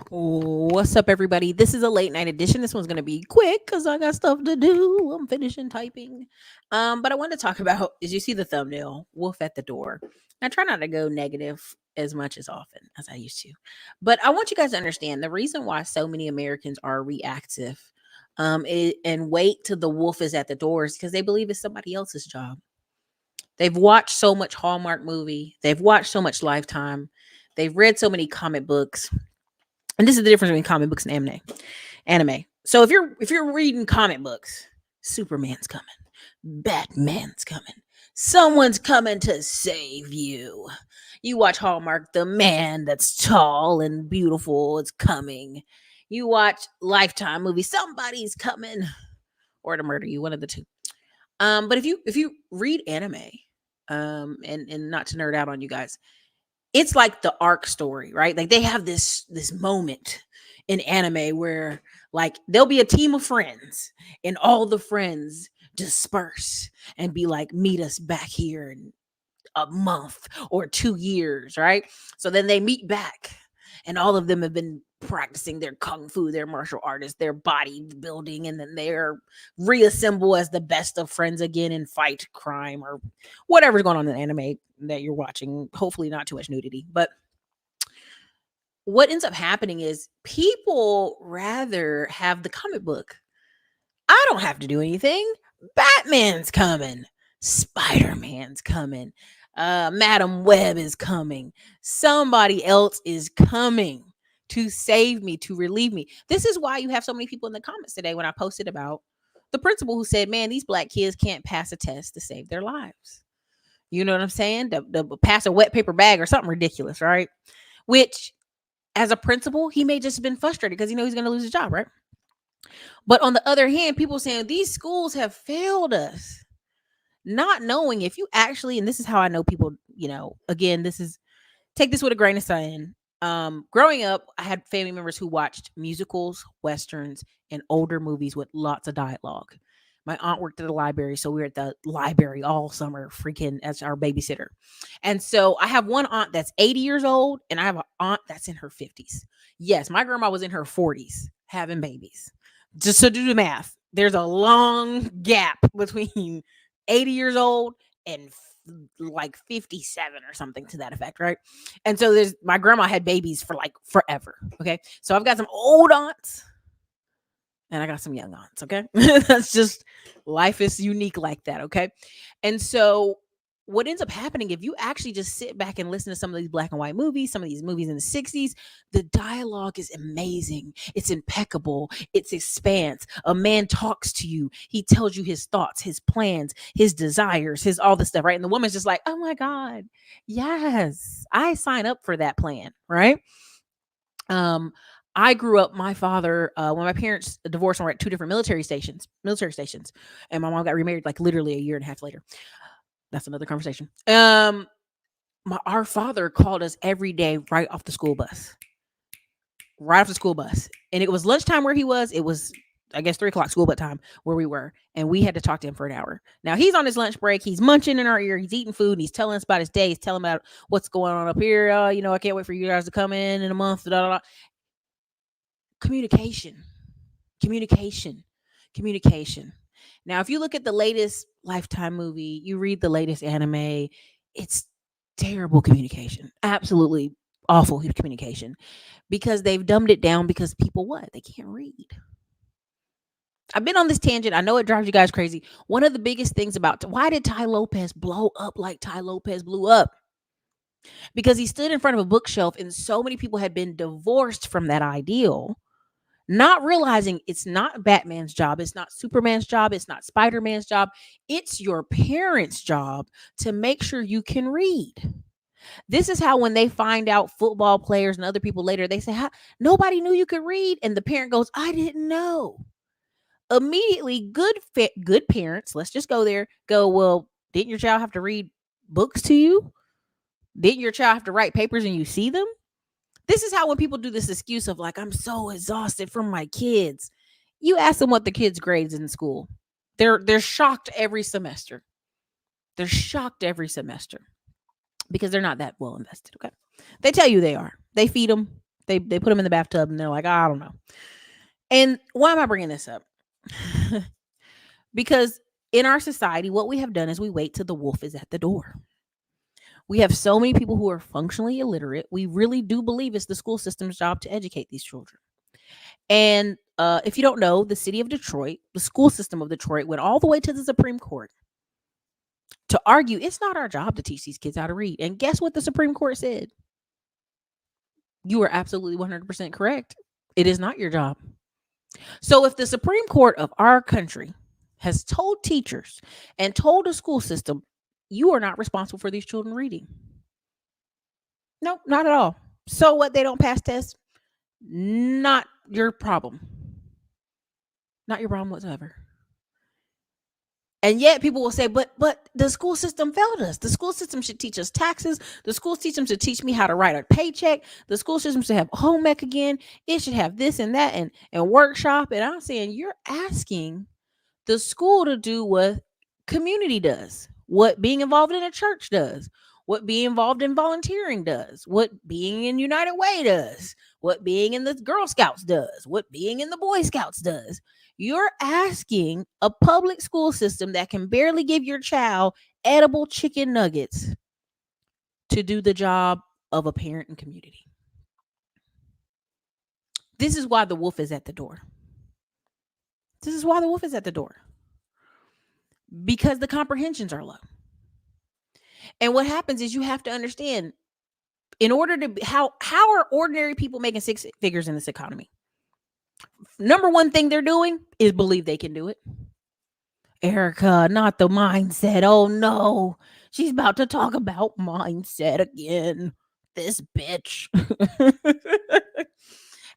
What's up, everybody? This is a late night edition. This one's gonna be quick because I got stuff to do. I'm finishing typing. But I wanted to talk about, as you see the thumbnail, Wolf at the Door. I try not to go negative as much as often as I used to, but I want you guys to understand the reason why so many Americans are reactive, and wait till the wolf is at the door is because they believe it's somebody else's job. They've watched so much Hallmark movie. They've watched so much Lifetime. They've read so many comic books, and this is the difference between comic books and anime. So if you're reading comic books, Superman's coming, Batman's coming, someone's coming to save you. You watch Hallmark, the man that's tall and beautiful is coming. You watch Lifetime movies, somebody's coming or to murder you, one of the two. But if you read anime, and not to nerd out on you guys, it's like the arc story, right? Like they have this moment in anime where like there'll be a team of friends and all the friends disperse and be like, meet us back here in a month or 2 years, right? So then they meet back and all of them have been practicing their kung fu, their martial artists, their body building, and then they're reassemble as the best of friends again and fight crime or whatever's going on in the anime that you're watching. Hopefully not too much nudity. But what ends up happening is people rather have the comic book. I don't have to do anything. Batman's coming. Spider-Man's coming. Madam Web is coming. Somebody else is coming to save me, to relieve me. This is why you have so many people in the comments today when I posted about the principal who said, man, these black kids can't pass a test to save their lives. You know what I'm saying? The pass a wet paper bag or something ridiculous, right? Which, as a principal, he may just have been frustrated because he's going to lose his job, right? But on the other hand, people saying these schools have failed us, not knowing if you actually, and this is how I know people, again, this is, take this with a grain of sand. Growing up, I had family members who watched musicals, westerns, and older movies with lots of dialogue. My aunt worked at the library, so we were at the library all summer, freaking as our babysitter. And so I have one aunt that's 80 years old, and I have an aunt that's in her 50s. Yes, my grandma was in her 40s having babies. Just to do the math, there's a long gap between 80 years old and like 57 or something to that effect, right? And so there's my grandma had babies for like forever. Okay. So I've got some old aunts and I got some young aunts. Okay. That's just life is unique like that. Okay. And so what ends up happening if you actually just sit back and listen to some of these black and white movies, some of these movies in the 60s, the dialogue is amazing. It's impeccable. It's expanse. A man talks to you. He tells you his thoughts, his plans, his desires, his all this stuff, right? And the woman's just like, oh my God, yes, I sign up for that plan, right? Um, I grew up, my father, when my parents divorced and were at two different military stations, and my mom got remarried like literally a year and a half later. That's another conversation. Our father called us every day right off the school bus, and it was lunchtime where he was. It was, I guess, 3 o'clock school but time where we were, and we had to talk to him for an hour. Now he's on his lunch break. He's munching in our ear. He's eating food. And he's telling us about his day. He's telling about what's going on up here. I can't wait for you guys to come in a month. Da, da, da. Communication, communication, communication. Now, if you look at the latest Lifetime movie, you read the latest anime, it's terrible communication. Absolutely awful communication because they've dumbed it down because people what? They can't read. I've been on this tangent. I know it drives you guys crazy. One of the biggest things about why did Ty Lopez blow up like Ty Lopez blew up? Because he stood in front of a bookshelf and so many people had been divorced from that ideal, not realizing it's not Batman's job, it's not Superman's job, it's not Spider-Man's job. It's your parents' job to make sure you can read. This is how when they find out football players and other people later, they say, nobody knew you could read. And the parent goes, I didn't know. Immediately, good parents, let's just go there, go, well, didn't your child have to read books to you? Didn't your child have to write papers and you see them? This is how when people do this excuse of like, I'm so exhausted from my kids. You ask them what the kids' grades in school. They're shocked every semester. They're shocked every semester because they're not that well invested. Okay. They tell you they are. They feed them. They put them in the bathtub and they're like, I don't know. And why am I bringing this up? Because in our society, what we have done is we wait till the wolf is at the door. We have so many people who are functionally illiterate. We really do believe it's the school system's job to educate these children. And if you don't know, the city of Detroit, the school system of Detroit, went all the way to the Supreme Court to argue it's not our job to teach these kids how to read. And guess what the Supreme Court said? You are absolutely 100% correct. It is not your job. So if the Supreme Court of our country has told teachers and told the school system, you are not responsible for these children reading. No, not at all. So what? They don't pass tests? Not your problem. Not your problem whatsoever. And yet people will say, but the school system failed us. The school system should teach us taxes. The school system should teach me how to write a paycheck. The school system should have home ec again. It should have this and that and workshop. And I'm saying you're asking the school to do what community does, what being involved in a church does, what being involved in volunteering does, what being in United Way does, what being in the Girl Scouts does, what being in the Boy Scouts does. You're asking a public school system that can barely give your child edible chicken nuggets to do the job of a parent and community. This is why the wolf is at the door. This is why the wolf is at the door. Because the comprehensions are low. And what happens is you have to understand, in order to how are ordinary people making six figures in this economy? Number one thing they're doing is believe they can do it. Erica, not the mindset. Oh no, she's about to talk about mindset again. This bitch.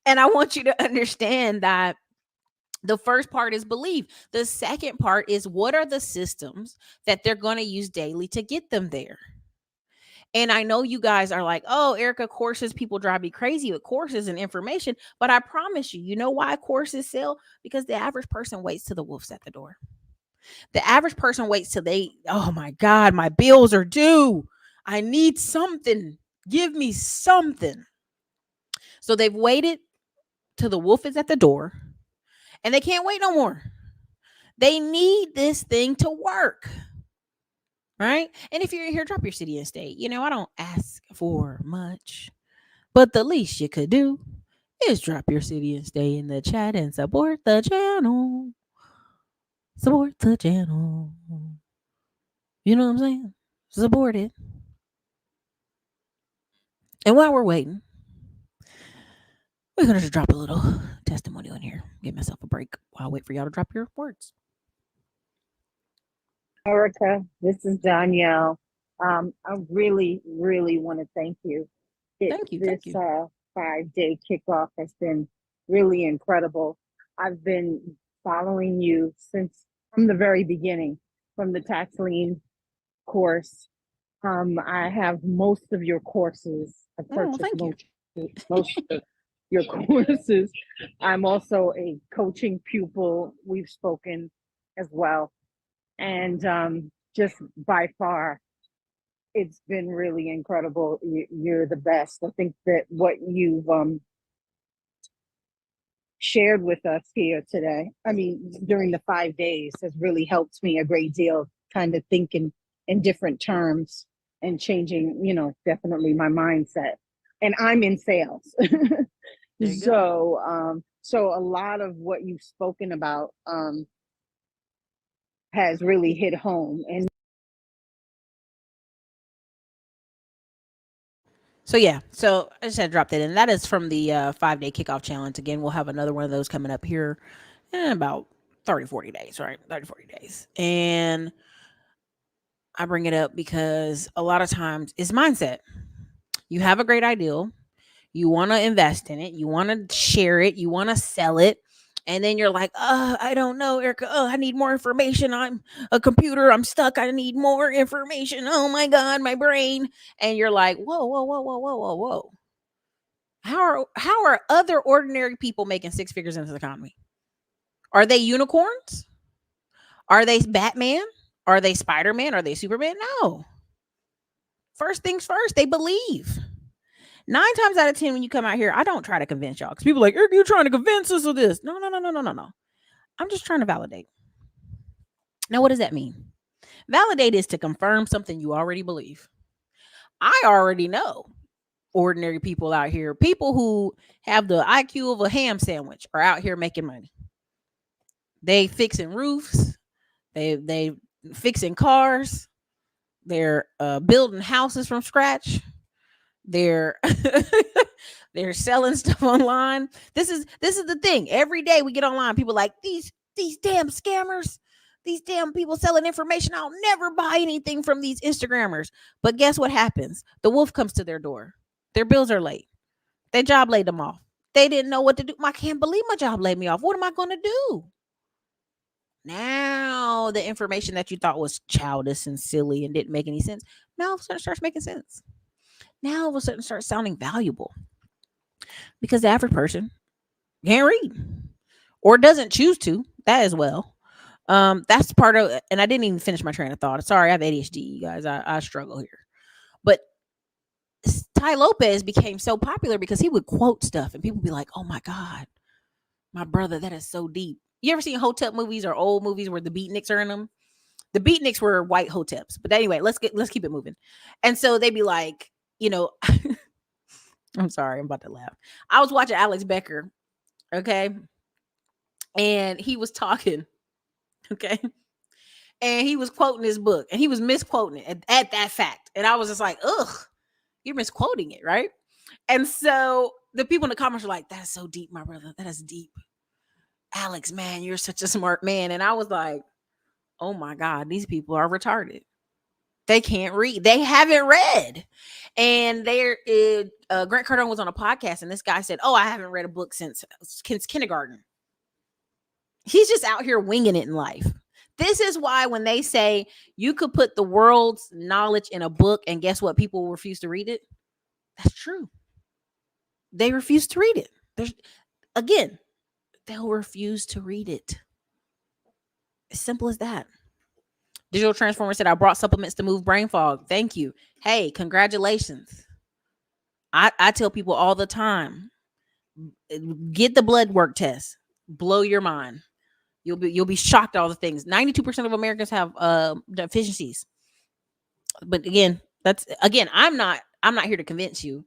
And I want you to understand that the first part is belief. The second part is what are the systems that they're going to use daily to get them there? And I know you guys are like, oh, Erica, courses, people drive me crazy with courses and information. But I promise you, you know why courses sell? Because the average person waits till the wolf's at the door. The average person waits till oh my God, my bills are due. I need something. Give me something. So they've waited till the wolf is at the door and they can't wait no more. They need this thing to work. Right? And if you're here, drop your city and state. You know, I don't ask for much, but the least you could do is drop your city and state in the chat and support the channel. Support the channel. You know what I'm saying? Support it. And while we're waiting, we're going to just drop a little testimonial in here. Give myself a break while I wait for y'all to drop your words. Erica, this is Danielle. I really, really want to thank you. Thank you. This Thank you. 5-day kickoff has been really incredible. I've been following you since from the very beginning, from the tax lien course. I have most of your courses. I Oh, purchased thank you. most of your courses. I'm also a coaching pupil. We've spoken as well. And just by far, it's been really incredible. You're the best. I think that what you've shared with us here today, I mean, during the 5 days, has really helped me a great deal, kind of thinking in different terms and changing, definitely my mindset. And I'm in sales. There you go. So a lot of what you've spoken about has really hit home. And So yeah, so I just had to drop that in. That is from the 5-day kickoff challenge. Again, we'll have another one of those coming up here in about 30, 40 days, right? 30, 40 days. And I bring it up because a lot of times it's mindset. You have a great ideal, you want to invest in it, you want to share it, you want to sell it. And then you're like, I don't know, Erica. I need more information. I'm a computer. I'm stuck. I need more information. Oh my God, my brain. And you're like, whoa, whoa, whoa, whoa, whoa, whoa, whoa. How are other ordinary people making six figures in this economy? Are they unicorns? Are they Batman? Are they Spider-Man? Are they Superman? No. First things first, they believe. 9 times out of 10, when you come out here, I don't try to convince y'all because people are like, you're trying to convince us of this. No, no, no, no, no, no, no. I'm just trying to validate. Now, what does that mean? Validate is to confirm something you already believe. I already know ordinary people out here, people who have the IQ of a ham sandwich, are out here making money. They fixing roofs, they fixing cars, they're building houses from scratch. They're they're selling stuff online. This is the thing. Every day we get online, people like these damn scammers, these damn people selling information. I'll never buy anything from these Instagrammers. But guess what happens? The wolf comes to their door. Their bills are late. Their job laid them off. They didn't know what to do. I can't believe my job laid me off. What am I going to do? Now the information that you thought was childish and silly and didn't make any sense, now all of a sudden starts making sense. Now all of a sudden starts sounding valuable because the average person can't read or doesn't choose to. That as well. That's part of, and I didn't even finish my train of thought. Sorry, I have ADHD, you guys. I struggle here. But Ty Lopez became so popular because he would quote stuff and people be like, oh my God, my brother, that is so deep. You ever seen Hotep movies or old movies where the beatniks are in them? The beatniks were white Hoteps. But anyway, let's keep it moving. And so they'd be like, I'm sorry, I'm about to laugh. I was watching Alex Becker, okay? And he was talking, okay? And he was quoting his book and he was misquoting it at that fact. And I was just like, ugh, you're misquoting it, right? And so the people in the comments were like, that's so deep, my brother. That is deep. Alex, man, you're such a smart man. And I was like, oh my God, these people are retarded. They can't read. They haven't read. And Grant Cardone was on a podcast and this guy said, oh, I haven't read a book since kindergarten. He's just out here winging it in life. This is why when they say you could put the world's knowledge in a book and guess what? People refuse to read it. That's true. They refuse to read it. Again, they'll refuse to read it. As simple as that. Digital Transformer said, I brought supplements to move brain fog. Thank you. Hey, congratulations. I tell people all the time, get the blood work test. Blow your mind. You'll be shocked at all the things. 92% of Americans have deficiencies. But again, I'm not here to convince you.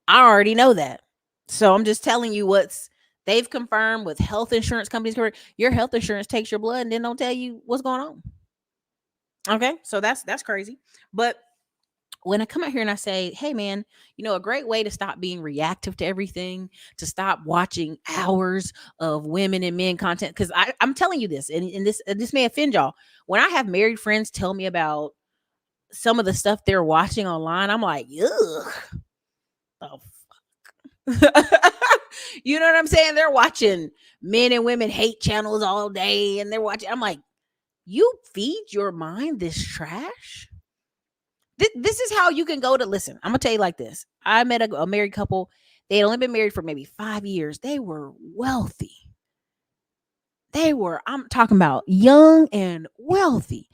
I already know that. So I'm just telling you what's they've confirmed with health insurance companies. Your health insurance takes your blood and then don't tell you what's going on. Okay, so that's crazy. But when I come out here and I say, hey man, a great way to stop being reactive to everything, to stop watching hours of women and men content, because I'm telling you this, and this may offend y'all. When I have married friends tell me about some of the stuff they're watching online, I'm like, ugh. Oh, fuck. You know what I'm saying? They're watching men and women hate channels all day, and they're watching. I'm like, you feed your mind this trash? This is how you can go to listen. I'm gonna tell you like this. I met a married couple. They had only been married for maybe 5 years. They were wealthy. I'm talking about young and wealthy.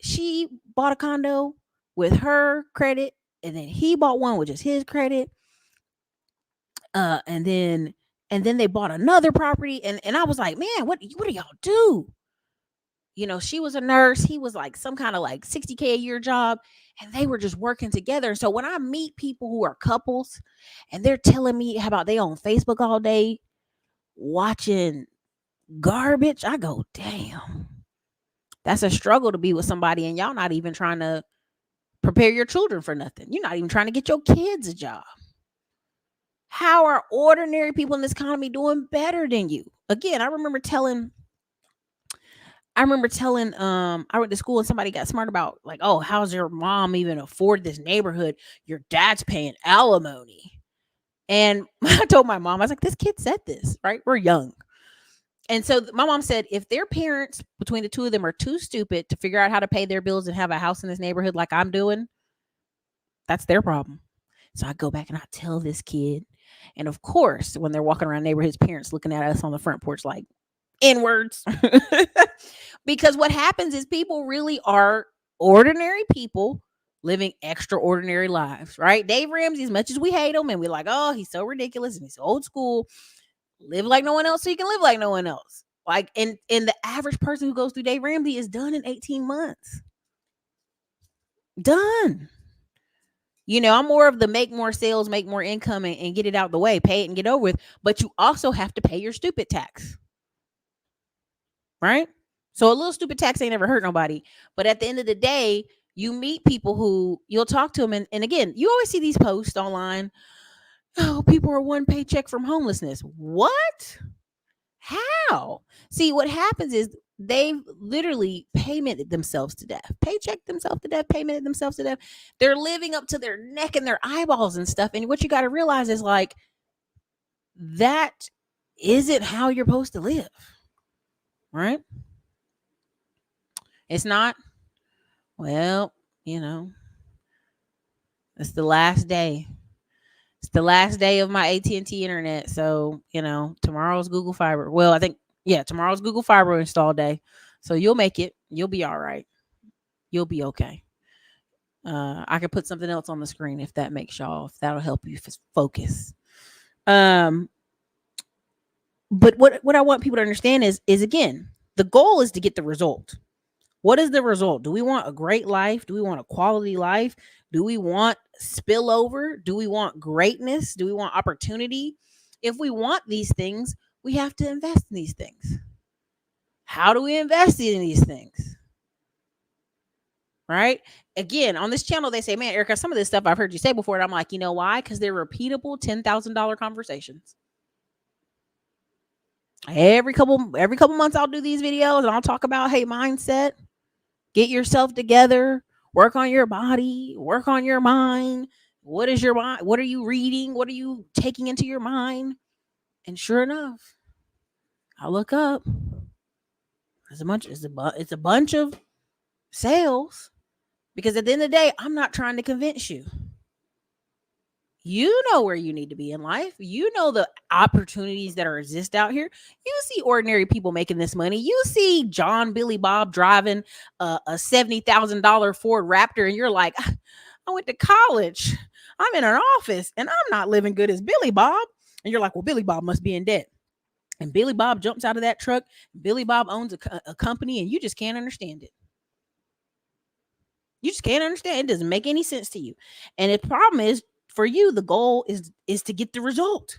She bought a condo with her credit, and then he bought one with just his credit. And then they bought another property, and I was like, man, what do y'all do? She was a nurse. He was like some kind of like 60K a year job, and they were just working together. So when I meet people who are couples and they're telling me how about they on Facebook all day watching garbage, I go, damn, that's a struggle to be with somebody and y'all not even trying to prepare your children for nothing. You're not even trying to get your kids a job. How are ordinary people in this economy doing better than you? Again, I remember telling I went to school and somebody got smart about like, oh, how's your mom even afford this neighborhood? Your dad's paying alimony. And I told my mom, I was like, this kid said this, right? We're young. And so my mom said, if their parents between the two of them are too stupid to figure out how to pay their bills and have a house in this neighborhood like I'm doing, that's their problem. So I go back and I tell this kid. And of course, when they're walking around neighborhoods, parents looking at us on the front porch like, N-words. Because what happens is people really are ordinary people living extraordinary lives, right? Dave Ramsey, as much as we hate him and we're like, oh, he's so ridiculous and he's old school, live like no one else so you can live like no one else. Like, and the average person who goes through Dave Ramsey is done in 18 months. Done. I'm more of the make more sales, make more income, and get it out the way, pay it and get over with. But you also have to pay your stupid tax, right? So a little stupid tax ain't never hurt nobody. But at the end of the day, you meet people who you'll talk to them. And again, you always see these posts online. Oh, people are one paycheck from homelessness. What? How? See, what happens is they've literally paymented themselves to death, paycheck themselves to death, paymented themselves to death. They're living up to their neck and their eyeballs and stuff. And what you got to realize is like, that isn't how you're supposed to live, right? It's not. Well, you know, it's the last day. It's the last day of my AT&T internet. So, tomorrow's Google Fiber. Well, I think, yeah, tomorrow's Google Fiber install day. So you'll make it. You'll be all right. You'll be okay. I could put something else on the screen if that makes y'all, if that'll help you focus. But what I want people to understand is again, the goal is to get the result. What is the result? Do we want a great life? Do we want a quality life? Do we want spillover? Do we want greatness? Do we want opportunity? If we want these things, we have to invest in these things. How do we invest in these things? Right? Again, on this channel, they say, man, Erica, some of this stuff I've heard you say before. And I'm like, you know why? Because they're repeatable $10,000 conversations. Every couple months, I'll do these videos and I'll talk about, hey, mindset, get yourself together, work on your body, work on your mind. What is your mind? What are you reading? What are you taking into your mind? And sure enough, I look up. It's a bunch of sales, because at the end of the day, I'm not trying to convince you. You know where you need to be in life. You know the opportunities that exist out here. You see ordinary people making this money. You see John Billy Bob driving a $70,000 Ford Raptor, and you're like, I went to college. I'm in an office, and I'm not living good as Billy Bob. And you're like, well, Billy Bob must be in debt. And Billy Bob jumps out of that truck. Billy Bob owns a company, and you just can't understand it. You just can't understand. It doesn't make any sense to you. And the problem is, for you, the goal is to get the result.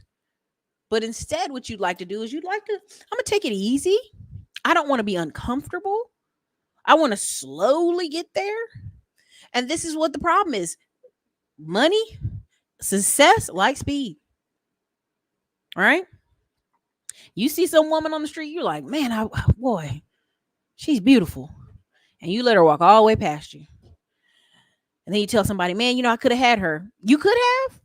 But instead, what you'd like to do is I'm going to take it easy. I don't want to be uncomfortable. I want to slowly get there. And this is what the problem is. Money, success, like speed. All right? You see some woman on the street, you're like, man, boy, she's beautiful. And you let her walk all the way past you. And then you tell somebody, man, I could have had her. You could have?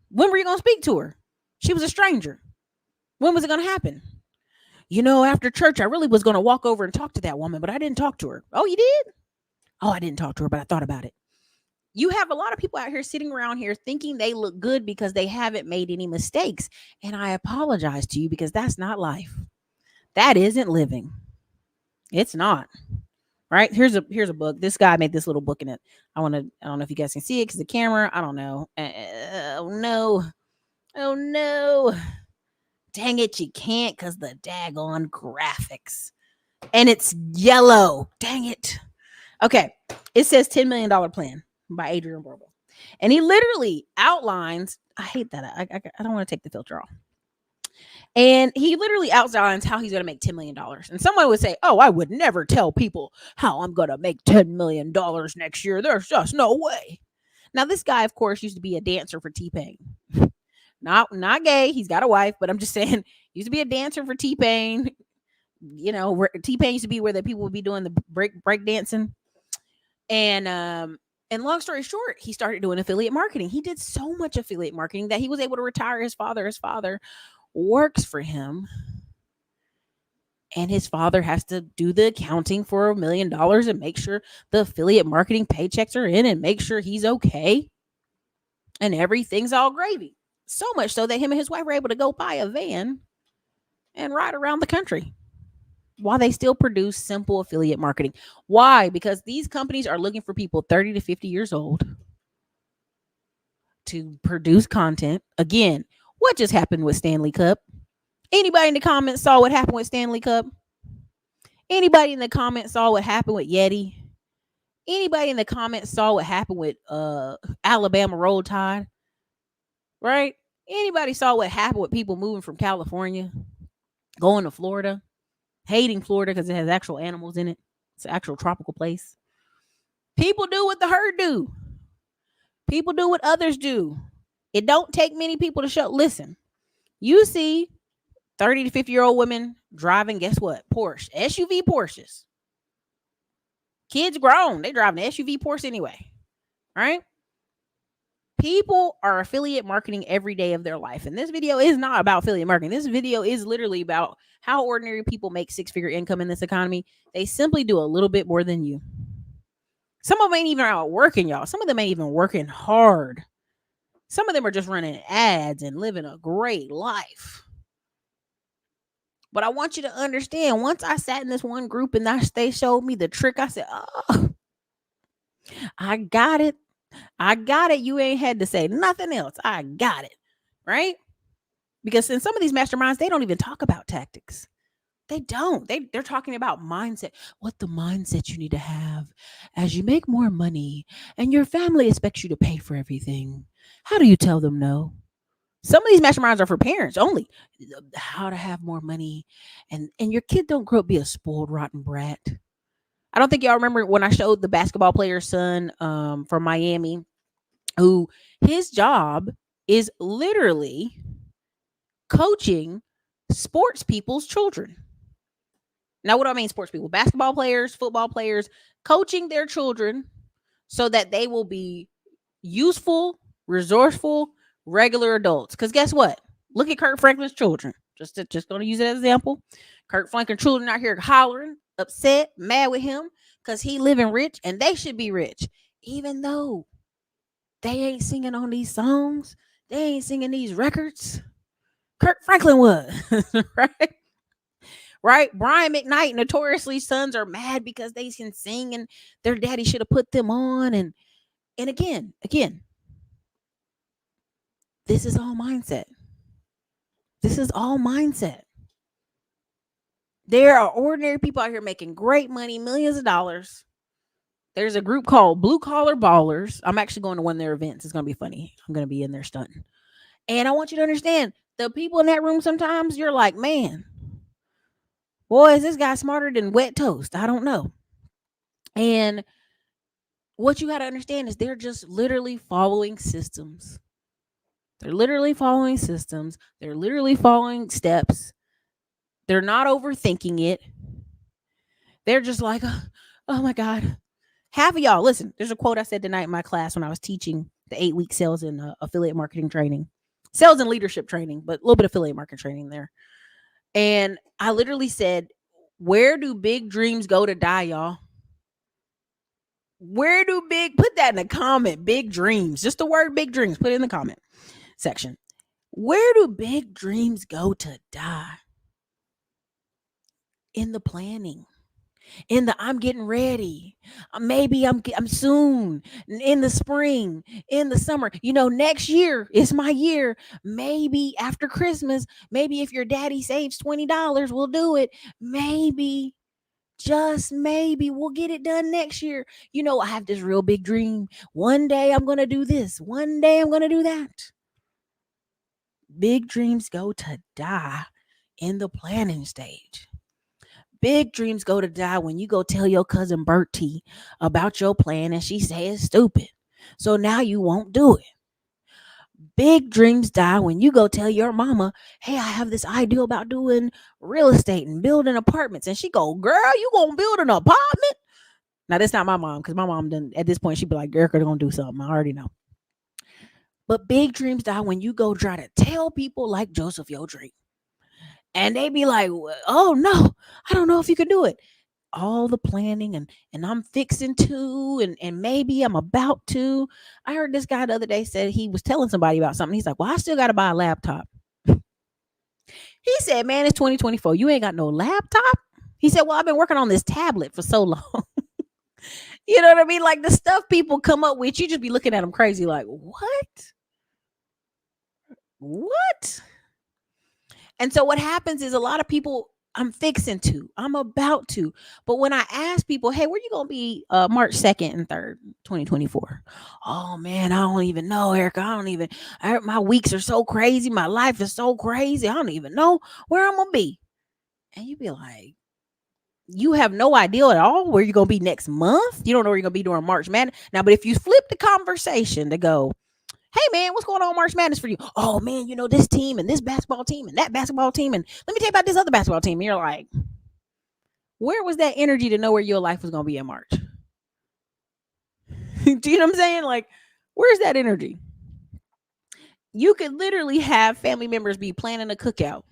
When were you going to speak to her? She was a stranger. When was it going to happen? After church, I really was going to walk over and talk to that woman, but I didn't talk to her. Oh, you did? Oh, I didn't talk to her, but I thought about it. You have a lot of people out here sitting around here thinking they look good because they haven't made any mistakes. And I apologize to you, because that's not life. That isn't living. It's not. Right? Here's a book. This guy made this little book in it. I don't know if you guys can see it because the camera, I don't know. Oh no. Dang it, you can't, because the daggone graphics. And it's yellow. Dang it. Okay. It says $10 million plan by Adrian Verbal. And he literally outlines, I hate that. I don't want to take the filter off. And he literally outlines how he's going to make $10 million. And someone would say, oh, I would never tell people how I'm going to make $10 million next year. There's just no way. Now, this guy, of course, used to be a dancer for T-Pain. Not gay. He's got a wife, but I'm just saying, used to be a dancer for T-Pain. Where T-Pain used to be where the people would be doing the break dancing. And long story short, he started doing affiliate marketing. He did so much affiliate marketing that he was able to retire his father. His father works for him, and his father has to do the accounting for $1 million and make sure the affiliate marketing paychecks are in and make sure he's okay and everything's all gravy. So much so that him and his wife were able to go buy a van and ride around the country. while they still produce simple affiliate marketing. Why? Because these companies are looking for people 30 to 50 years old to produce content. Again, what just happened with Stanley Cup? Anybody in the comments saw what happened with Stanley Cup? Anybody in the comments saw what happened with Yeti? Anybody in the comments saw what happened with Alabama Roll Tide? Right? Anybody saw what happened with people moving from California, going to Florida, hating Florida because it has actual animals in it? It's an actual tropical place. People do what the herd do. People do what others do. It don't take many people to show. Listen, you see 30 to 50-year-old women driving, guess what? Porsche, SUV Porsches. Kids grown, they driving an SUV Porsche anyway, right? People are affiliate marketing every day of their life. And this video is not about affiliate marketing. This video is literally about how ordinary people make six-figure income in this economy. They simply do a little bit more than you. Some of them ain't even out working, y'all. Some of them ain't even working hard. Some of them are just running ads and living a great life. But I want you to understand, once I sat in this one group and they showed me the trick, I said, oh, I got it. I got it. You ain't had to say nothing else. I got it. Right? Because in some of these masterminds, they don't even talk about tactics. They don't. They're talking about mindset. What the mindset you need to have as you make more money and your family expects you to pay for everything. How do you tell them no? Some of these masterminds are for parents only. How to have more money and your kid don't grow up be a spoiled rotten brat. I don't think y'all remember when I showed the basketball player's son from Miami, who his job is literally coaching sports people's children. Now, what do I mean, sports people? Basketball players, football players, coaching their children so that they will be useful, resourceful, regular adults. Because guess what? Look at Kurt Franklin's children. Just going to use it as an example. Kurt Franklin's children out here hollering, upset, mad with him because he living rich and they should be rich. Even though they ain't singing on these songs, they ain't singing these records. Kurt Franklin was, right? Right? Brian McKnight, notoriously sons are mad because they can sing and their daddy should have put them on. And again, this is all mindset. This is all mindset. There are ordinary people out here making great money, millions of dollars. There's a group called Blue Collar Ballers. I'm actually going to one of their events. It's going to be funny. I'm going to be in there stunting. And I want you to understand, the people in that room, sometimes you're like, man, boy, is this guy smarter than wet toast? I don't know. And what you got to understand is they're just literally following systems. They're literally following systems. They're literally following steps. They're not overthinking it. They're just like, oh my God. Half of y'all, listen, there's a quote I said tonight in my class when I was teaching the 8-week sales and affiliate marketing training, sales and leadership training, but a little bit of affiliate marketing training there. And I literally said, where do big dreams go to die, y'all? Put that in the comment, big dreams, just the word big dreams, put it in the comment section. Where do big dreams go to die? In the planning, in the I'm getting ready. Maybe I'm soon, in the spring, in the summer. Next year is my year. Maybe after Christmas, maybe if your daddy saves $20, we'll do it. Maybe, just maybe, we'll get it done next year. I have this real big dream. One day I'm going to do this. One day I'm going to do that. Big dreams go to die in the planning stage. Big dreams go to die when you go tell your cousin Bertie about your plan and she says it's stupid. So now you won't do it. Big dreams die when you go tell your mama, hey, I have this idea about doing real estate and building apartments. And she go, girl, you gonna build an apartment? Now, that's not my mom, because my mom done at this point, she'd be like, Erica, gonna do something. I already know. But big dreams die when you go try to tell people like Joseph your dream. And they be like, oh no, I don't know if you can do it. All the planning and I'm fixing to and maybe I'm about to. I heard this guy the other day said he was telling somebody about something. He's like, well, I still got to buy a laptop. He said, man, it's 2024. You ain't got no laptop? He said, well, I've been working on this tablet for so long. You know what I mean? Like the stuff people come up with, you just be looking at them crazy, like, what? What? And so what happens is a lot of people, I'm fixing to, I'm about to. But when I ask people, hey, where you gonna be March 2nd and 3rd, 2024? Oh man, I don't even know, Erica. My weeks are so crazy. My life is so crazy. I don't even know where I'm gonna be. And you be like, you have no idea at all where you're gonna be next month. You don't know where you're gonna be during March Madness. Now, but if you flip the conversation to go, hey man, what's going on March Madness for you? Oh man, this team and this basketball team and that basketball team, and let me tell you about this other basketball team. And you're like, where was that energy to know where your life was gonna be in March? Do you know what I'm saying? Like, where's that energy? You could literally have family members be planning a cookout.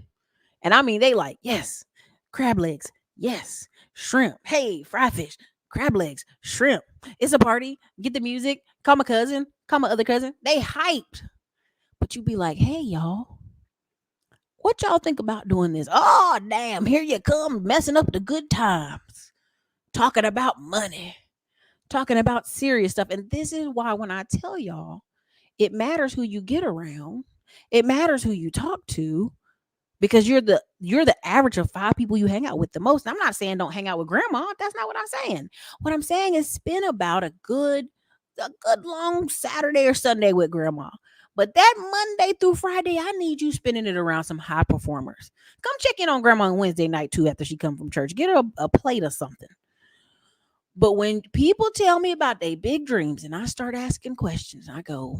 And I mean, they like, yes, crab legs, yes, shrimp, hey, fried fish, crab legs, shrimp. It's a party. Get the music. Call my cousin. Call my other cousin. They hyped. But you be like, hey, y'all, what y'all think about doing this? Oh, damn, here you come, messing up the good times. Talking about money. Talking about serious stuff. And this is why when I tell y'all, it matters who you get around. It matters who you talk to, because you're the average of 5 people you hang out with the most. And I'm not saying don't hang out with grandma. That's not what I'm saying. What I'm saying is spend about a good long Saturday or Sunday with grandma. But that Monday through Friday, I need you spending it around some high performers. Come check in on grandma on Wednesday night too after she come from church. Get her a plate or something. But when people tell me about their big dreams and I start asking questions, I go,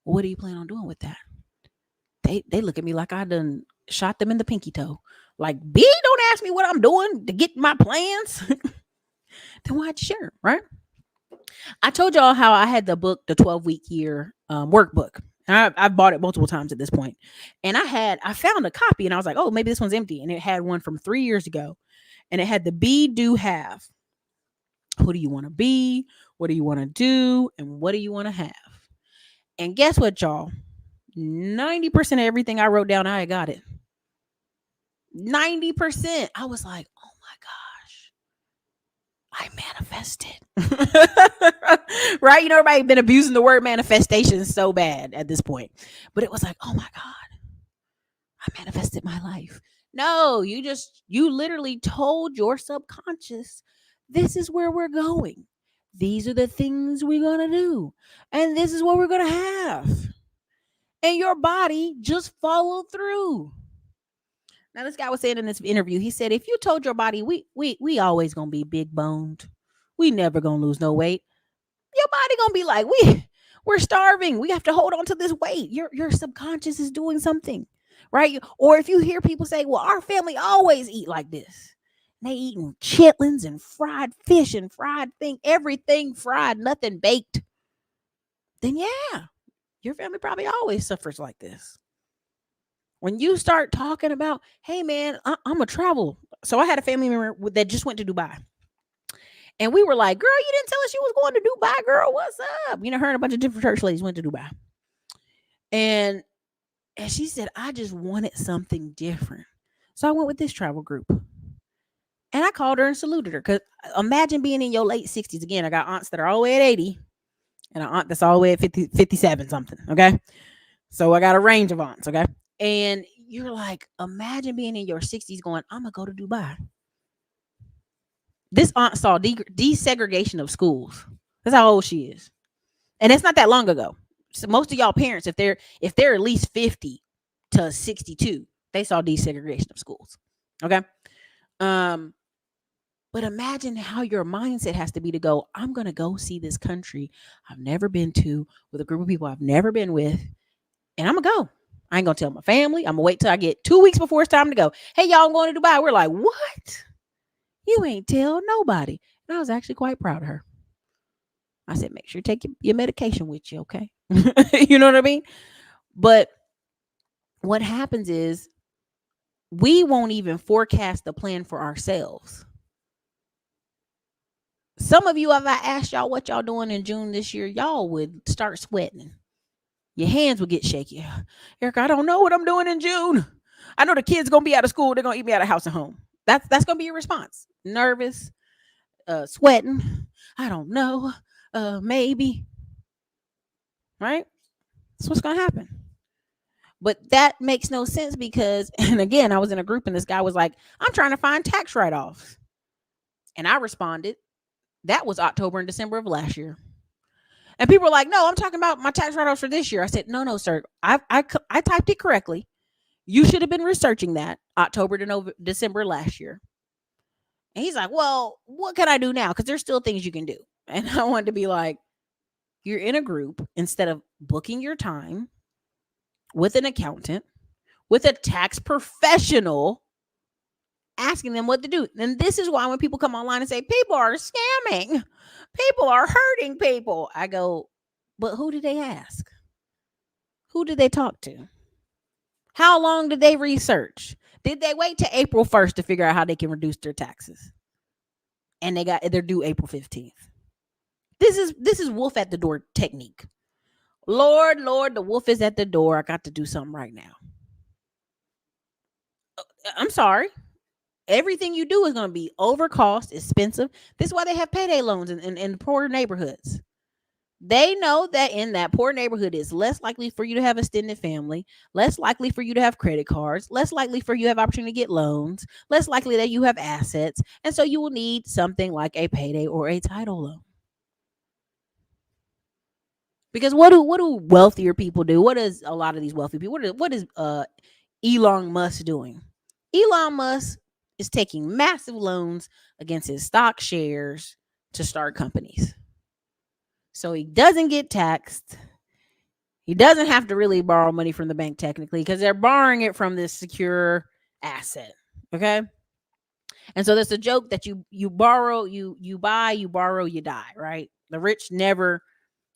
what do you plan on doing with that? They look at me like I done shot them in the pinky toe. Like, B, don't ask me what I'm doing to get my plans. Then why'd you share, right? I told y'all how I had the book, the 12-week year workbook. I've bought it multiple times at this point. And I found a copy and I was like, oh, maybe this one's empty. And it had one from 3 years ago. And it had the be, do, have. Who do you want to be? What do you want to do? And what do you want to have? And guess what, y'all? 90% of everything I wrote down, I got it. 90%. I was like, oh my gosh, I manifested. Right? Everybody been abusing the word manifestation so bad at this point. But it was like, oh my God, I manifested my life. No, you literally told your subconscious, this is where we're going. These are the things we're going to do. And this is what we're going to have. And your body just followed through. Now, this guy was saying in this interview, he said, if you told your body, we always gonna be big boned, we never gonna lose no weight, your body gonna be like, we're starving, we have to hold on to this weight. Your subconscious is doing something, right? Or if you hear people say, well, our family always eat like this, and they eating chitlins and fried fish and fried everything fried, nothing baked, then yeah, your family probably always suffers like this. When you start talking about, hey man, I'm a travel. So I had a family member that just went to Dubai. And we were like, girl, you didn't tell us you was going to Dubai, girl. What's up? Her and a bunch of different church ladies went to Dubai. And she said, I just wanted something different. So I went with this travel group. And I called her and saluted her. Because imagine being in your late 60s. Again, I got aunts that are all the way at 80. And an aunt that's all the way at 50, 57 something. Okay. So I got a range of aunts. Okay. And you're like, imagine being in your 60s going, I'm going to go to Dubai. This aunt saw desegregation of schools. That's how old she is. And it's not that long ago. So most of y'all parents, if they're at least 50 to 62, they saw desegregation of schools. Okay. But imagine how your mindset has to be to go, I'm going to go see this country I've never been to with a group of people I've never been with. And I'm going to go. I ain't going to tell my family. I'm going to wait till I get 2 weeks before it's time to go. Hey, y'all, I'm going to Dubai. We're like, what? You ain't tell nobody. And I was actually quite proud of her. I said, make sure you take your medication with you, okay? You know what I mean? But what happens is we won't even forecast the plan for ourselves. Some of you, if I asked y'all what y'all doing in June this year, y'all would start sweating. Your hands would get shaky. Erica, I don't know what I'm doing in June. I know the kids going to be out of school. They're going to eat me out of house and home. That's gonna be your response. Nervous, sweating. I don't know. Maybe. Right? That's what's gonna happen. But that makes no sense because, and again, I was in a group and this guy was like, I'm trying to find tax write offs. And I responded, that was October and December of last year. And people were like, no, I'm talking about my tax write offs for this year. I said, no, sir. I typed it correctly. You should have been researching that October to December last year. And he's like, well, what can I do now? Because there's still things you can do. And I wanted to be like, you're in a group, instead of booking your time with an accountant, with a tax professional, asking them what to do. And this is why when people come online and say, people are scamming, people are hurting people, I go, but who did they ask? Who did they talk to? How long did they research? Did they wait to April 1st to figure out how they can reduce their taxes? And they're due April 15th. This is wolf at the door technique. Lord, the wolf is at the door. I got to do something right now. I'm sorry. Everything you do is going to be over cost, expensive. This is why they have payday loans in poor neighborhoods. They know that in that poor neighborhood is less likely for you to have extended family, less likely for you to have credit cards, less likely for you to have opportunity to get loans, less likely that you have assets. And so you will need something like a payday or a title loan. Because what do wealthier people do? What is a lot of these wealthy people? What is Elon Musk doing? Elon Musk is taking massive loans against his stock shares to start companies. So he doesn't get taxed. He doesn't have to really borrow money from the bank technically because they're borrowing it from this secure asset. Okay? And so there's a joke that you borrow, you buy, you borrow, you die, right? The rich never,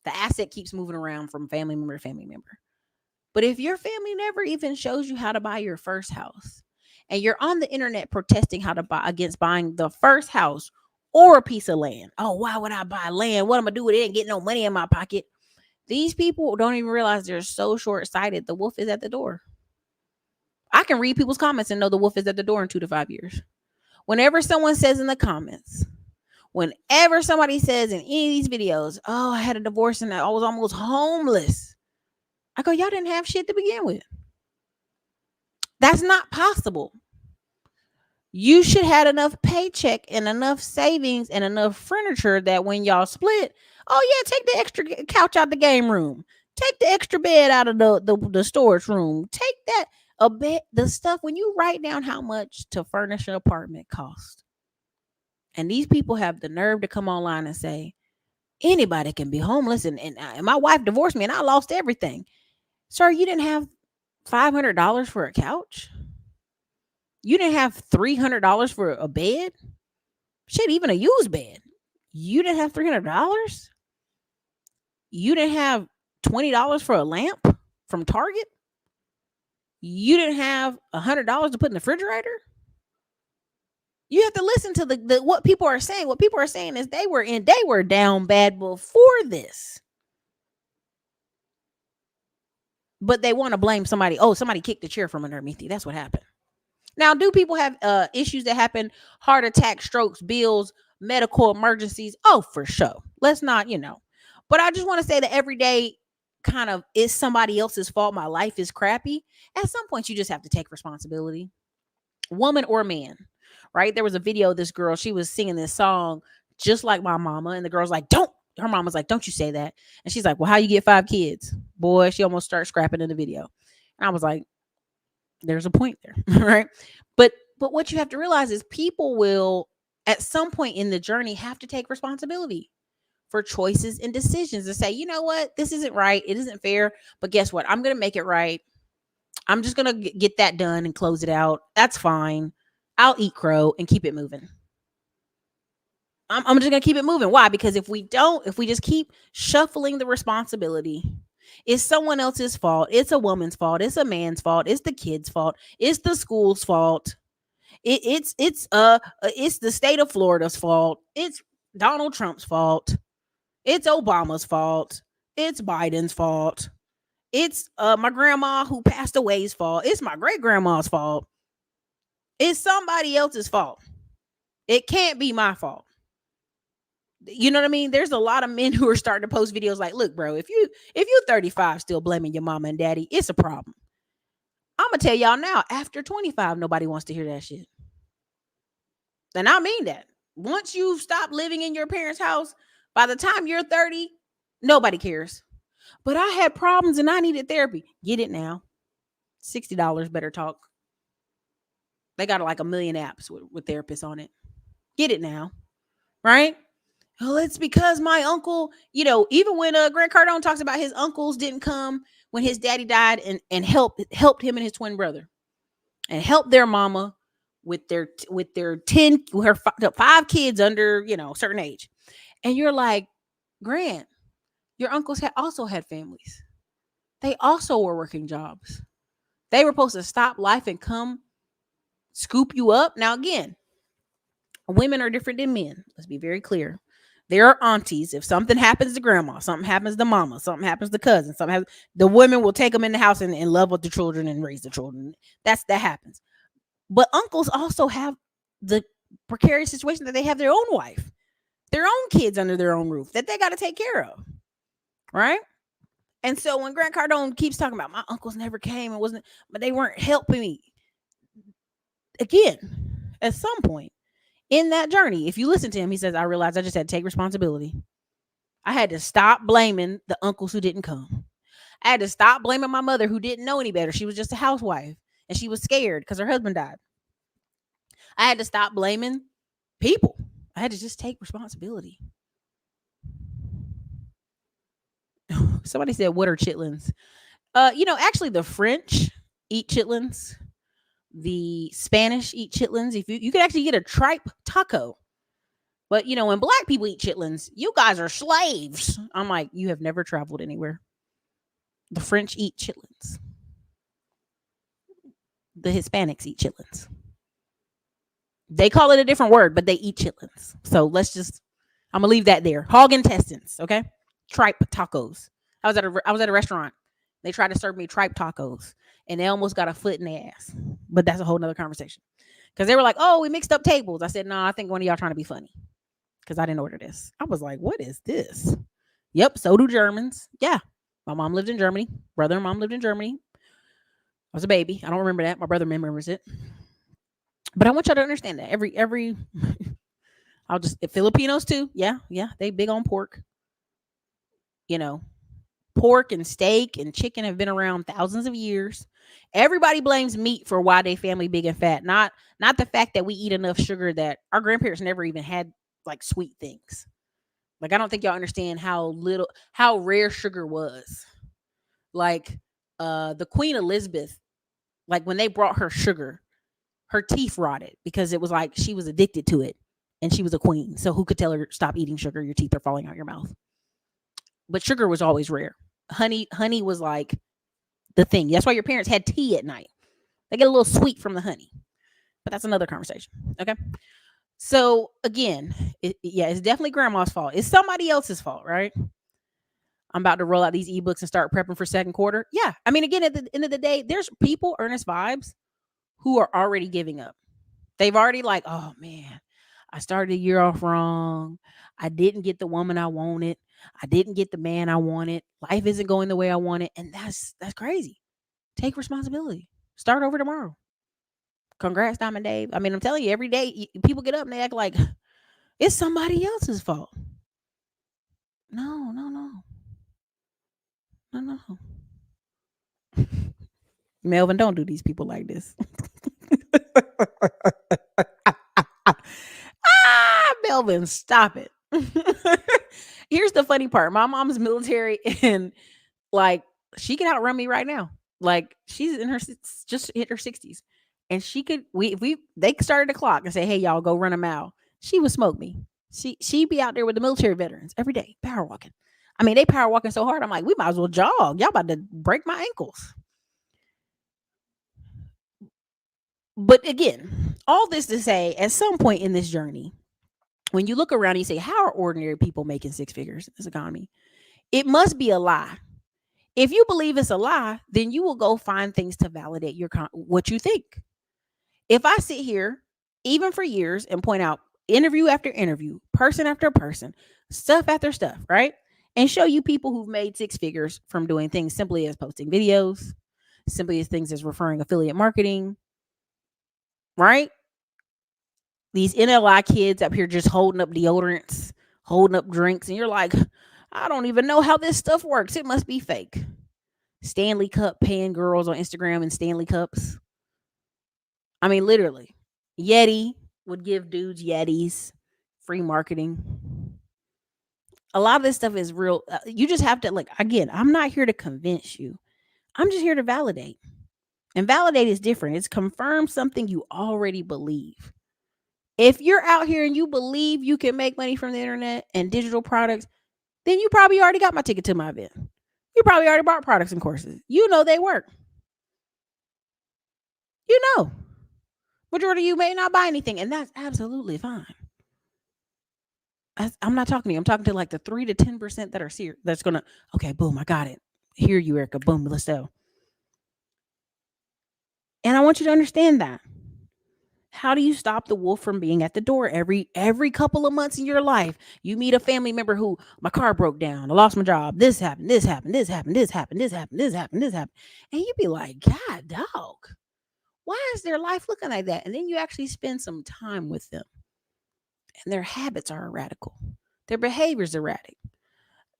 the asset keeps moving around from family member to family member. But if your family never even shows you how to buy your first house, and you're on the internet protesting how to buy against buying the first house or a piece of land. Oh, why would I buy land? What am I gonna do with it? And get no money in my pocket. These people don't even realize they're so short-sighted. The wolf is at the door. I can read people's comments and know the wolf is at the door in 2 to 5 years. Whenever someone says in the comments, whenever somebody says in any of these videos, oh, I had a divorce and I was almost homeless, I go, y'all didn't have shit to begin with. That's not possible. You should have enough paycheck and enough savings and enough furniture that when y'all split, oh yeah, take the extra couch out the game room. Take the extra bed out of the storage room. Take that a bed, the stuff when you write down how much to furnish an apartment cost. And these people have the nerve to come online and say, anybody can be homeless and my wife divorced me and I lost everything. Sir, you didn't have $500 for a couch? You didn't have $300 for a bed? Shit, even a used bed. You didn't have $300? You didn't have $20 for a lamp from Target? You didn't have $100 to put in the refrigerator? You have to listen to the what people are saying. What people are saying is they were down bad before this. But they want to blame somebody. Oh, somebody kicked the chair from underneath you. That's what happened. Now, do people have issues that happen? Heart attack, strokes, bills, medical emergencies? Oh, for sure. Let's not, But I just want to say that every day kind of is somebody else's fault. My life is crappy. At some point, you just have to take responsibility. Woman or man, right? There was a video of this girl. She was singing this song just like my mama. And the girl's like, don't. Her mama's like, don't you say that. And she's like, well, how you get 5 kids? Boy, she almost starts scrapping in the video. And I was like, there's a point there, right? But what you have to realize is people will at some point in the journey have to take responsibility for choices and decisions and say, you know what, this isn't right, it isn't fair, but guess what, I'm gonna make it right. I'm just gonna get that done and close it out. That's fine. I'll eat crow and keep it moving. I'm just gonna keep it moving. Why? Because if we just keep shuffling the responsibility, it's someone else's fault. It's a woman's fault. It's a man's fault. It's the kid's fault. It's the school's fault. It's the state of Florida's fault. It's Donald Trump's fault. It's Obama's fault. It's Biden's fault. It's my grandma who passed away's fault. It's my great grandma's fault. It's somebody else's fault. It can't be my fault. You know what I mean? There's a lot of men who are starting to post videos like, look, bro, if you 35 still blaming your mama and daddy, it's a problem. I'm gonna tell y'all now, after 25, nobody wants to hear that shit. And I mean that. Once you stop living in your parents' house, by the time you're 30, nobody cares. But I had problems and I needed therapy. Get it now. $60 better talk. They got like a million apps with therapists on it. Get it now. Right? Oh, it's because my uncle, even when Grant Cardone talks about his uncles didn't come when his daddy died and helped him and his twin brother and helped their mama with their 10 her 5 kids under, a certain age. And you're like, Grant, your uncles also had families. They also were working jobs. They were supposed to stop life and come scoop you up. Now again, women are different than men. Let's be very clear. There are aunties. If something happens to grandma, something happens to mama, something happens to cousin, the women will take them in the house and love with the children and raise the children. That happens. But uncles also have the precarious situation that they have their own wife, their own kids under their own roof that they got to take care of. Right? And so when Grant Cardone keeps talking about my uncles never came and wasn't, but they weren't helping me. Again, at some point in that journey, if you listen to him, he says, I realized I just had to take responsibility. I had to stop blaming the uncles who didn't come. I had to stop blaming my mother who didn't know any better. She was just a housewife and she was scared because her husband died. I had to stop blaming people. I had to just take responsibility. Somebody said, what are chitlins? Actually the French eat chitlins. The Spanish eat chitlins. If you could actually get a tripe taco. But when black people eat chitlins, you guys are slaves. I'm like, you have never traveled anywhere. The French eat chitlins. The Hispanics eat chitlins. They call it a different word, but they eat chitlins. So I'm gonna leave that there. Hog intestines, okay? Tripe tacos. I was at a restaurant. They tried to serve me tripe tacos, and they almost got a foot in their ass. But that's a whole nother conversation. Because they were like, "Oh, we mixed up tables." I said, "No, I think one of y'all trying to be funny." Because I didn't order this. I was like, "What is this?" Yep, so do Germans. Yeah, my mom lived in Germany. Brother and mom lived in Germany. I was a baby. I don't remember that. My brother remembers it. But I want y'all to understand that every Filipinos too. Yeah, they big on pork. You know, pork and steak and chicken have been around thousands of years. Everybody blames meat for why they family big and fat. Not the fact that we eat enough sugar that our grandparents never even had like sweet things. Like I don't think y'all understand how rare sugar was. Like the Queen Elizabeth, like when they brought her sugar, her teeth rotted because it was like she was addicted to it and she was a queen. So who could tell her stop eating sugar? Your teeth are falling out your mouth. But sugar was always rare. Honey was like the thing. That's why your parents had tea at night. They get a little sweet from the honey. But that's another conversation. Okay. So again, it's definitely grandma's fault. It's somebody else's fault, right? I'm about to roll out these ebooks and start prepping for second quarter. Yeah. I mean, again, at the end of the day, there's people, earnest vibes, who are already giving up. They've already like, oh man, I started the year off wrong. I didn't get the woman I wanted. I didn't get the man I wanted. Life isn't going the way I wanted. And that's crazy. Take responsibility. Start over tomorrow. Congrats, Diamond Dave. I mean, I'm telling you, every day people get up and they act like it's somebody else's fault. No, no, no. No, no. Melvin, don't do these people like this. Melvin, stop it. Here's the funny part. My mom's military and like she can outrun me right now. Like she's in her just hit her 60s. And she could they started the clock and say, hey y'all, go run a mile. She would smoke me. She'd be out there with the military veterans every day, power walking. I mean, they power walking so hard. I'm like, we might as well jog. Y'all about to break my ankles. But again, all this to say, at some point in this journey, when you look around and you say, how are ordinary people making six figures in this economy? It must be a lie. If you believe it's a lie, then you will go find things to validate what you think. If I sit here, even for years, and point out interview after interview, person after person, stuff after stuff, right? And show you people who've made six figures from doing things simply as posting videos, simply as things as referring affiliate marketing, right? These NLI kids up here just holding up deodorants, holding up drinks, and you're like, I don't even know how this stuff works. It must be fake. Stanley Cup paying girls on Instagram and Stanley Cups. I mean, literally. Yeti would give dudes Yetis, free marketing. A lot of this stuff is real. You just have to, like, again, I'm not here to convince you. I'm just here to validate. And validate is different. It's confirm something you already believe. If you're out here and you believe you can make money from the internet and digital products, then you probably already got my ticket to my event. You probably already bought products and courses. You know they work. You know. Majority of you may not buy anything, and that's absolutely fine. I'm not talking to you. I'm talking to like the 3 to 10% that are serious. That's gonna, okay, boom, I got it. Hear you, Erica. Boom, let's go. And I want you to understand that. How do you stop the wolf from being at the door every couple of months in your life? You meet a family member who, my car broke down, I lost my job, this happened, this happened, this happened, this happened, this happened, this happened, this happened. And you be like, God dog, why is their life looking like that? And then you actually spend some time with them. And their habits are erratic. Their behaviors erratic.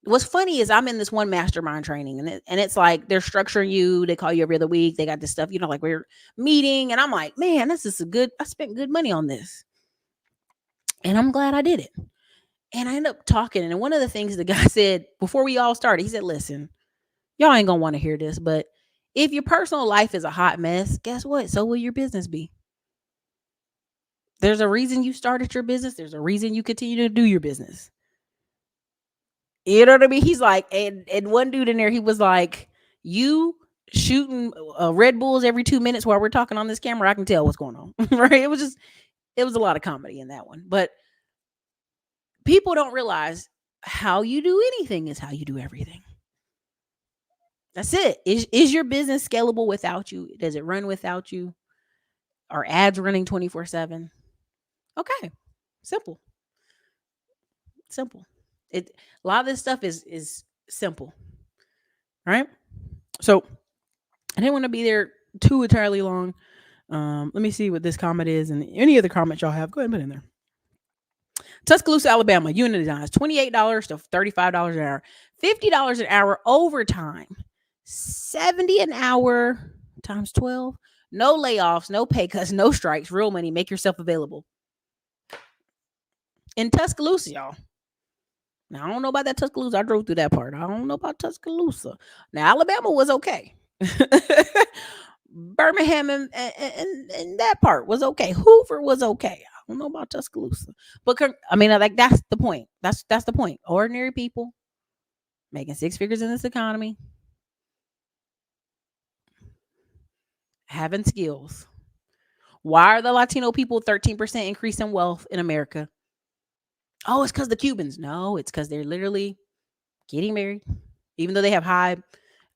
What's funny is I'm in this one mastermind training, and it's like they're structuring you. They call you every other week. They got this stuff, like we're meeting, and I'm like, man, this is I spent good money on this, and I'm glad I did it. And I end up talking, and one of the things the guy said before we all started, he said, listen, y'all ain't gonna want to hear this, but if your personal life is a hot mess, guess what? So will your business be. There's a reason you started your business. There's a reason you continue to do your business. You know what I mean? He's like, and one dude in there, he was like, you shooting Red Bulls every 2 minutes while we're talking on this camera, I can tell what's going on. Right? It was a lot of comedy in that one. But people don't realize how you do anything is how you do everything. That's it. Is your business scalable without you? Does it run without you? Are ads running 24/7? Okay. Simple. Simple. It A lot of this stuff is simple. Right? So I didn't want to be there too entirely long. Let me see what this comment is, and any other comments y'all have, go ahead and put in there. Tuscaloosa, Alabama, unionized $28 to $35 an hour, $50 an hour overtime, 70 an hour times 12. No layoffs, no pay cuts, no strikes, real money. Make yourself available. In Tuscaloosa, y'all. Now, I don't know about that Tuscaloosa. I drove through that part. I don't know about Tuscaloosa. Now, Alabama was okay. Birmingham and that part was okay. Hoover was okay. I don't know about Tuscaloosa, but I mean, like that's the point. That's the point. Ordinary people making six figures in this economy, having skills. Why are the Latino people 13% increase in wealth in America? Oh, it's because the Cubans. No, it's because they're literally getting married, even though they have high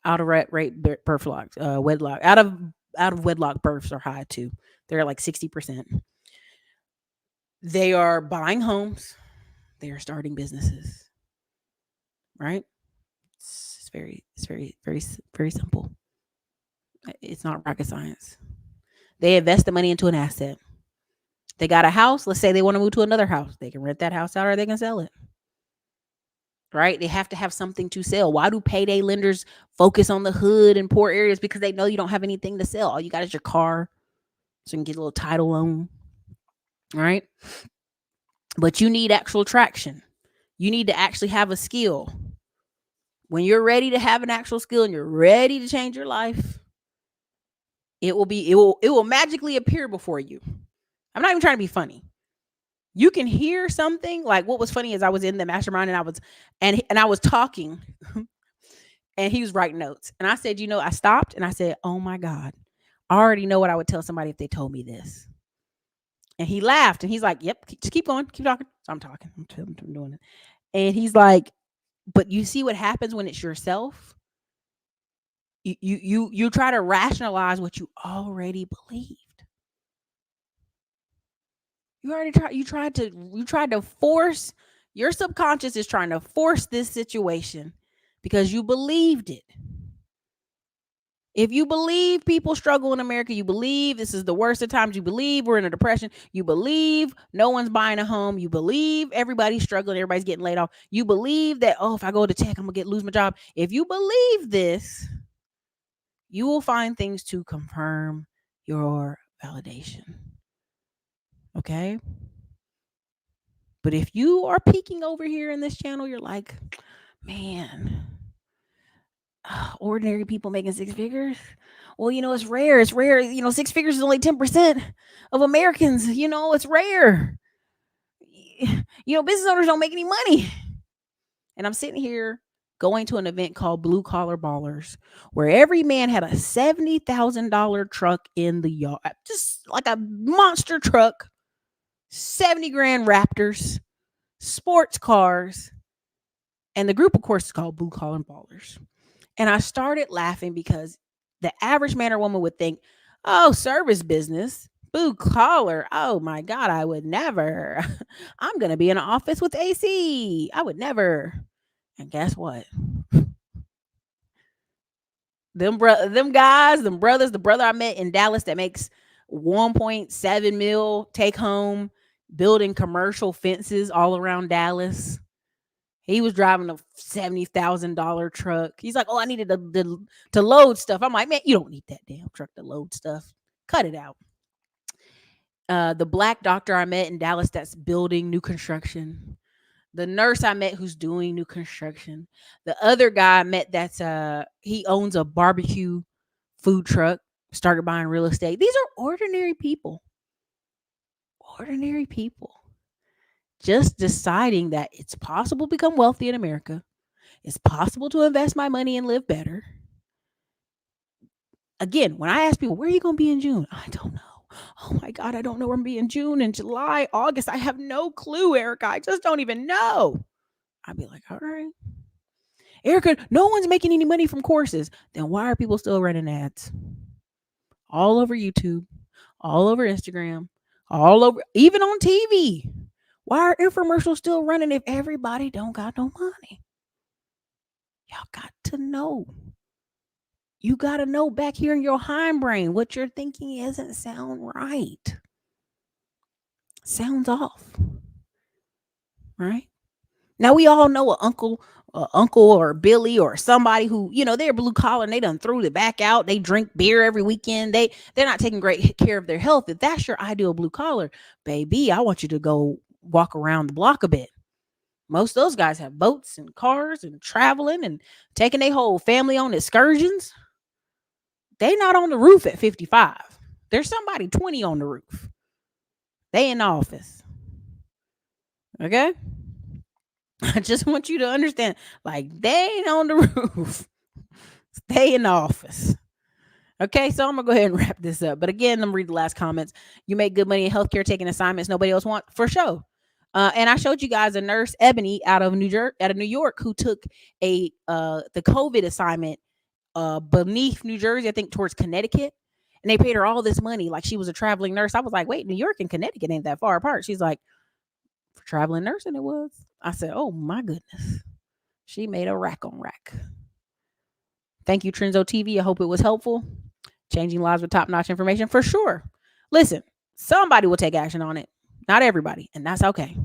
out of rate birth locks, wedlock out of wedlock births are high too. They're like 60%. They are buying homes. They are starting businesses. Right? It's very simple. It's not rocket science. They invest the money into an asset. They got a house. Let's say they want to move to another house. They can rent that house out or they can sell it. Right? They have to have something to sell. Why do payday lenders focus on the hood and poor areas? Because they know you don't have anything to sell. All you got is your car. So you can get a little title loan. Right? But you need actual traction. You need to actually have a skill. When you're ready to have an actual skill and you're ready to change your life, it will magically appear before you. I'm not even trying to be funny. You can hear something. Like, what was funny is I was in the mastermind and I was talking and he was writing notes. And I said, I stopped and I said, oh my God, I already know what I would tell somebody if they told me this. And he laughed and he's like, yep, just keep going, keep talking. So I'm talking. I'm doing it. And he's like, but you see what happens when it's yourself? You try to rationalize what you already believed. You tried to force your subconscious is trying to force this situation because you believed it. If you believe people struggle in America, you believe this is the worst of times, you believe we're in a depression, you believe no one's buying a home, you believe everybody's struggling, everybody's getting laid off, you believe that, oh, if I go to tech, I'm gonna lose my job. If you believe this, you will find things to confirm your validation. Okay? But if you are peeking over here in this channel, you're like, man, ordinary people making six figures. Well, it's rare. It's rare. Six figures is only 10% of Americans. It's rare. Business owners don't make any money. And I'm sitting here going to an event called Blue Collar Ballers, where every man had a $70,000 truck in the yard, just like a monster truck, 70 grand Raptors, sports cars. And the group, of course, is called Blue Collar Ballers. And I started laughing because the average man or woman would think, oh, service business, blue collar. Oh my God, I would never. I'm going to be in an office with AC. I would never. And guess what? Them guys, them brothers, the brother I met in Dallas that makes 1.7 mil take home building commercial fences all around Dallas. He was driving a $70,000 truck. He's like, oh, I needed to load stuff. I'm like, man, you don't need that damn truck to load stuff. Cut it out. The black doctor I met in Dallas that's building new construction. The nurse I met who's doing new construction. The other guy I met that's he owns a barbecue food truck, started buying real estate. These are ordinary people. Ordinary people. Just deciding that it's possible to become wealthy in America. It's possible to invest my money and live better. Again, when I ask people, where are you going to be in June? I don't know. Oh my God, I don't know where I'm going to be in June and July, August. I have no clue, Erica. I just don't even know. I'd be like, all right. Erica, no one's making any money from courses. Then why are people still running ads? All over YouTube, all over Instagram, all over, even on TV. Why are infomercials still running if everybody don't got no money? Y'all got to know. You got to know back here in your hindbrain what you're thinking isn't sound right. Sounds off. Right? Now we all know uncle or Billy or somebody who, they're blue collar and they done threw the back out. They drink beer every weekend. They're not taking great care of their health. If that's your ideal blue collar, baby, I want you to go walk around the block a bit. Most of those guys have boats and cars and traveling and taking their whole family on excursions. They not on the roof at 55. There's somebody 20 on the roof. They in the office. Okay? I just want you to understand, like, they ain't on the roof. Stay in the office. Okay, so I'm gonna go ahead and wrap this up. But again, I'm gonna read the last comments. You make good money in healthcare taking assignments nobody else want for sure. And I showed you guys a nurse, Ebony, out of New York, who took the COVID assignment beneath New Jersey, I think towards Connecticut. And they paid her all this money like she was a traveling nurse. I was like, wait, New York and Connecticut ain't that far apart. She's like, for traveling nursing it was. I said, oh my goodness. She made a rack on rack. Thank you, Trenzo TV. I hope it was helpful. Changing lives with top-notch information for sure. Listen, somebody will take action on it. Not everybody, and that's okay.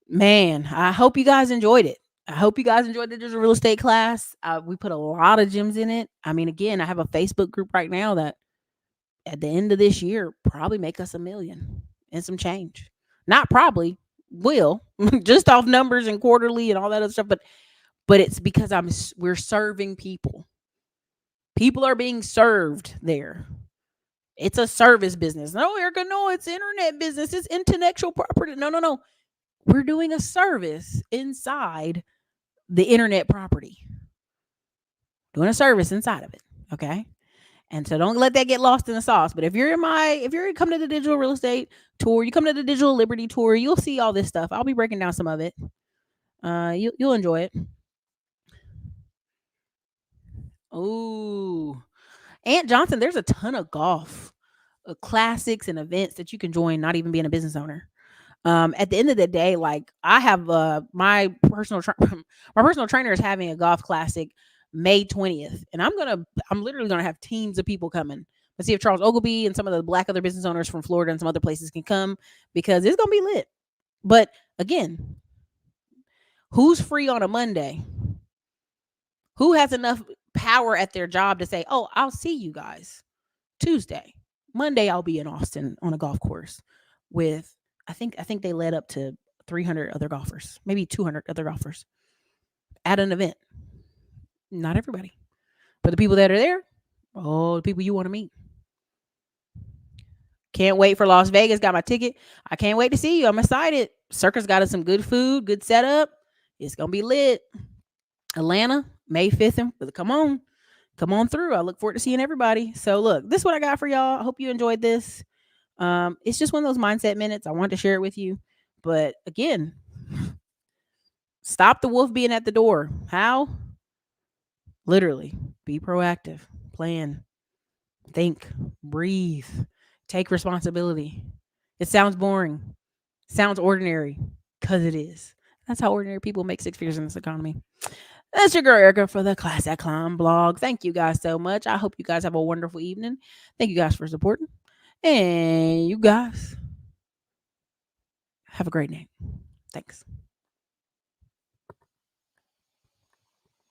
Man, I hope you guys enjoyed it. I hope you guys enjoyed the digital real estate class. We put a lot of gems in it. I mean, again, I have a Facebook group right now that at the end of this year probably make us $1 million and some change. Not probably, will, just off numbers and quarterly and all that other stuff. But it's because we're serving people. People are being served there. It's a service business. No, Erica, no, it's internet business. It's intellectual property. No. We're doing a service inside the internet property. Doing a service inside of it. Okay. And so don't let that get lost in the sauce. But if you're coming to the digital real estate tour, you come to the digital liberty tour, you'll see all this stuff. I'll be breaking down some of it. You'll enjoy it. Ooh. Aunt Johnson, there's a ton of golf classics and events that you can join, not even being a business owner. At the end of the day, like I have my my personal trainer is having a golf classic May 20th, and I'm literally gonna have teams of people coming. Let's see if Charles Ogilvy and some of the black other business owners from Florida and some other places can come because it's gonna be lit. But again, who's free on a Monday? Who has enough power at their job to say, "Oh, I'll see you guys Tuesday, Monday. I'll be in Austin on a golf course with I think they led up to 300 other golfers, maybe 200 other golfers at an event. Not everybody, but the people that are there, oh, the people you want to meet. Can't wait for Las Vegas. Got my ticket. I can't wait to see you. I'm excited. Circus got us some good food, good setup. It's gonna be lit. Atlanta, May 5th. And come on through. I look forward to seeing everybody. So look, this is what I got for y'all. I hope you enjoyed this. It's just one of those mindset minutes. I wanted to share it with you. But again, stop the wolf being at the door. How? Literally, be proactive, plan, think, breathe, take responsibility. It sounds boring, sounds ordinary, because it is. That's how ordinary people make six figures in this economy. That's your girl Erica for the Class at Climb blog. Thank you guys so much. I hope you guys have a wonderful evening. Thank you guys for supporting. And you guys have a great night. Thanks.